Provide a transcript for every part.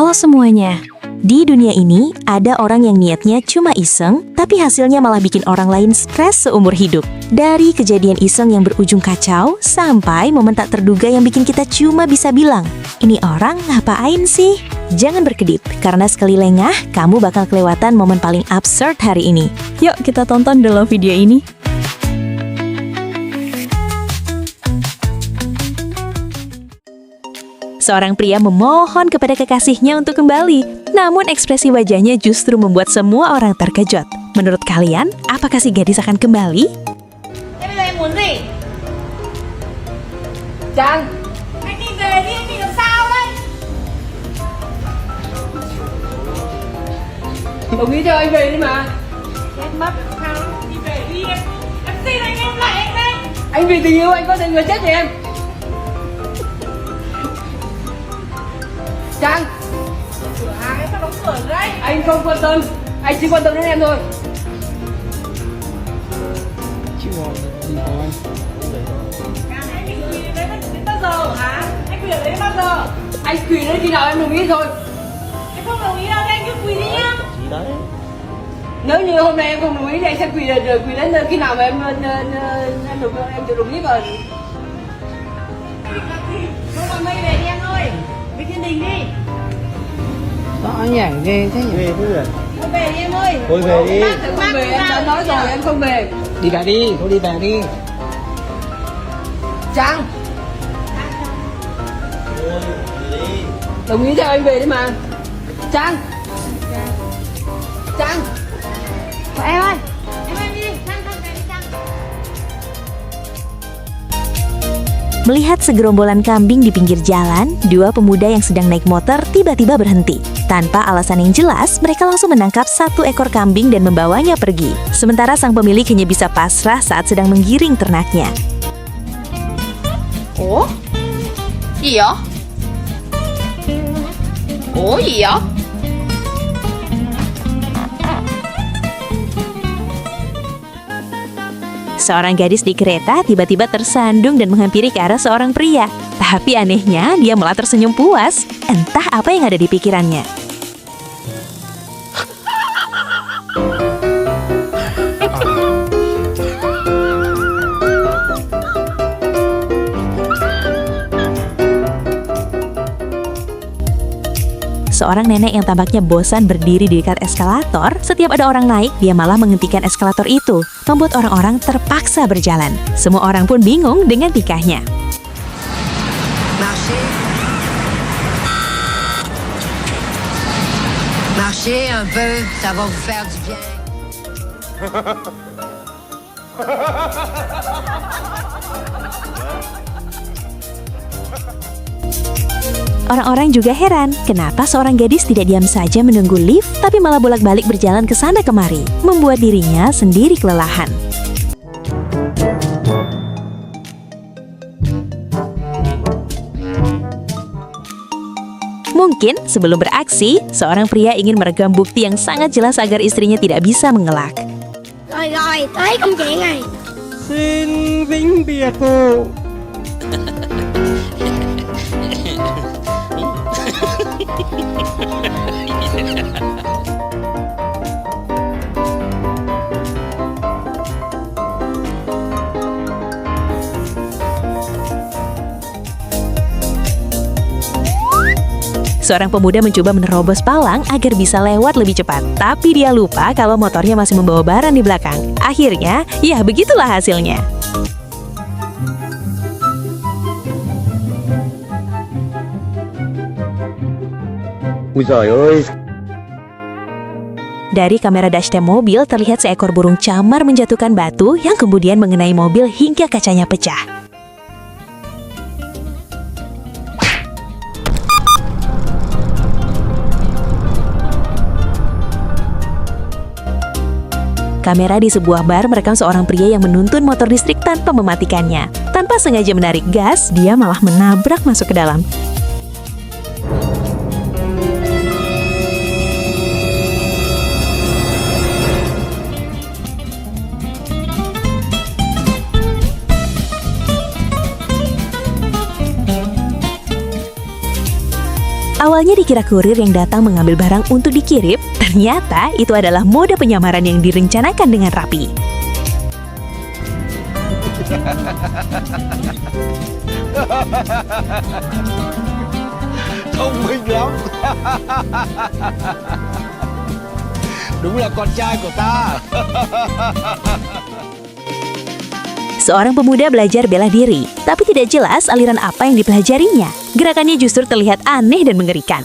Halo semuanya. Di dunia ini, ada orang yang niatnya cuma iseng, tapi hasilnya malah bikin orang lain stres seumur hidup. Dari kejadian iseng yang berujung kacau, sampai momen tak terduga yang bikin kita cuma bisa bilang, ini orang ngapain sih? Jangan berkedip, karena sekali lengah, kamu bakal kelewatan momen paling absurd hari ini. Yuk kita tonton dalam video ini. Seorang pria memohon kepada kekasihnya untuk kembali. Namun ekspresi wajahnya justru membuat semua orang terkejut. Menurut kalian, apakah si gadis akan kembali? Em bây giờ em muốn gì? Trang, Anh đi về đi, anh bị làm sao đấy? đồng ý cho anh về đi mà. Em mất sao? Đi về đi em xin anh lại anh đây. Anh vì tình yêu anh có thể người chết thì em. Trang, Cửa hàng em sao đóng cửa rồi đấy? anh không quan tâm, anh chỉ quan tâm đến em thôi. Càng anh định quỳ đến đấy đến bao giờ hả? Anh quỳ ở đấy đến bao giờ? Anh quỳ đến khi nào em đồng ý thôi. Em không đồng ý đâu, thế anh cứ quỳ đi nhá. Nếu như hôm nay em không đồng ý thì anh sẽ quỳ rồi quỳ đến khi nào mà em được đồng ý vào. Không còn mây về đi em ơi. Về thiên đình đi. Đó nhảy ghê thế nhỉ. Không về đi em ơi. Thôi về đi. Em không về, em đã nói rồi em không về. Đi về đi, thôi đi về đi. Trang, đồng ý cho anh về đi mà. Trang, Trang. Em ơi. Em ơi đi, Trang về đi Trang. Melihat segerombolan kambing di pinggir jalan, dua pemuda yang sedang naik motor tiba-tiba berhenti. Tanpa alasan yang jelas, mereka langsung menangkap satu ekor kambing dan membawanya pergi. Sementara sang pemilik hanya bisa pasrah saat sedang menggiring ternaknya. Ủa? Gì vậy? Ủa gì vậy? Seorang gadis di kereta tiba-tiba tersandung dan menghampiri ke arah seorang pria. Tapi anehnya, dia malah tersenyum puas. Entah apa yang ada di pikirannya. Seorang nenek yang tampaknya bosan berdiri di dekat eskalator, setiap ada orang naik, dia malah menghentikan eskalator itu, membuat orang-orang terpaksa berjalan. Semua orang pun bingung dengan tingkahnya. Marchez un peu, ça va vous faire du bien. Orang-orang juga heran, kenapa seorang gadis tidak diam saja menunggu lift, tapi malah bolak-balik berjalan ke sana kemari, membuat dirinya sendiri kelelahan. Mungkin sebelum beraksi, seorang pria ingin merekam bukti yang sangat jelas agar istrinya tidak bisa mengelak. Rồi rồi, tới công chuyện này. Xin vĩnh biệt cô. Seorang pemuda mencoba menerobos palang agar bisa lewat lebih cepat. Tapi dia lupa kalau motornya masih membawa barang di belakang. Akhirnya, ya begitulah hasilnya. Ui giời ơi. Dari kamera dashcam mobil terlihat seekor burung camar menjatuhkan batu yang kemudian mengenai mobil hingga kacanya pecah. Kamera di sebuah bar merekam seorang pria yang menuntun motor listrik tanpa mematikannya. Tanpa sengaja menarik gas, dia malah menabrak masuk ke dalam. Awalnya Awalnya dikira kurir yang datang mengambil barang untuk dikirim, ternyata itu adalah mode penyamaran yang direncanakan dengan rapi. Thông minh lắm. Đúng là con trai của ta. Seorang pemuda belajar bela diri, tapi tidak jelas aliran apa yang dipelajarinya. Gerakannya justru terlihat aneh dan mengerikan.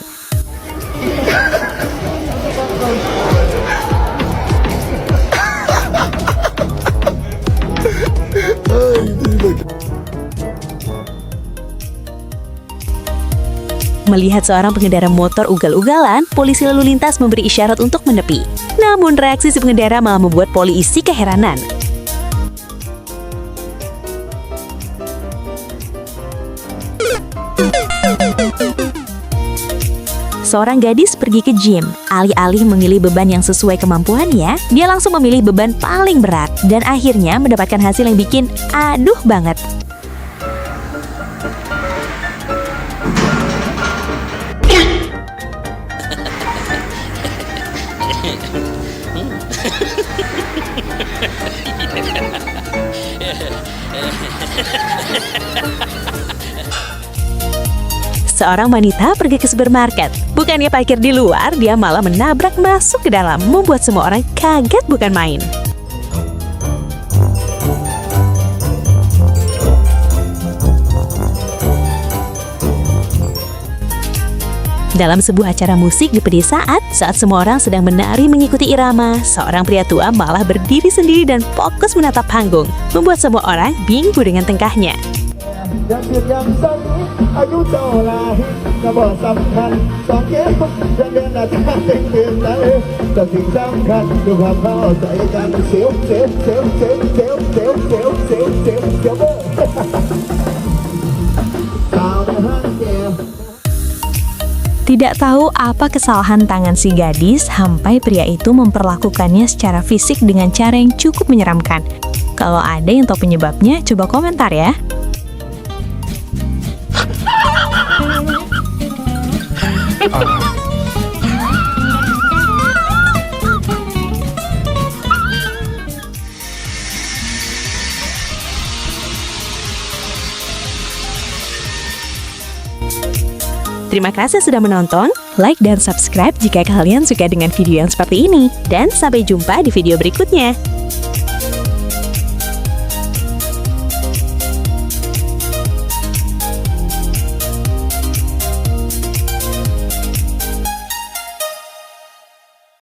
Melihat seorang pengendara motor ugal-ugalan, polisi lalu lintas memberi isyarat untuk menepi. Namun reaksi si pengendara malah membuat polisi keheranan. Seorang gadis pergi ke gym. Alih-alih memilih beban yang sesuai kemampuannya, dia langsung memilih beban paling berat dan akhirnya mendapatkan hasil yang bikin aduh banget. Seorang wanita pergi ke supermarket. Bukannya parkir di luar, dia malah menabrak masuk ke dalam, membuat semua orang kaget bukan main. Dalam sebuah acara musik di pedesaan, saat semua orang sedang menari mengikuti irama, seorang pria tua malah berdiri sendiri dan fokus menatap panggung, membuat semua orang bingung dengan tingkahnya. Tidak tahu apa kesalahan tangan si gadis sampai pria itu memperlakukannya secara fisik dengan cara yang cukup menyeramkan. Kalau ada yang tahu penyebabnya, coba komentar ya. Terima kasih sudah menonton, like dan subscribe jika kalian suka dengan video yang seperti ini. Dan sampai jumpa di video berikutnya.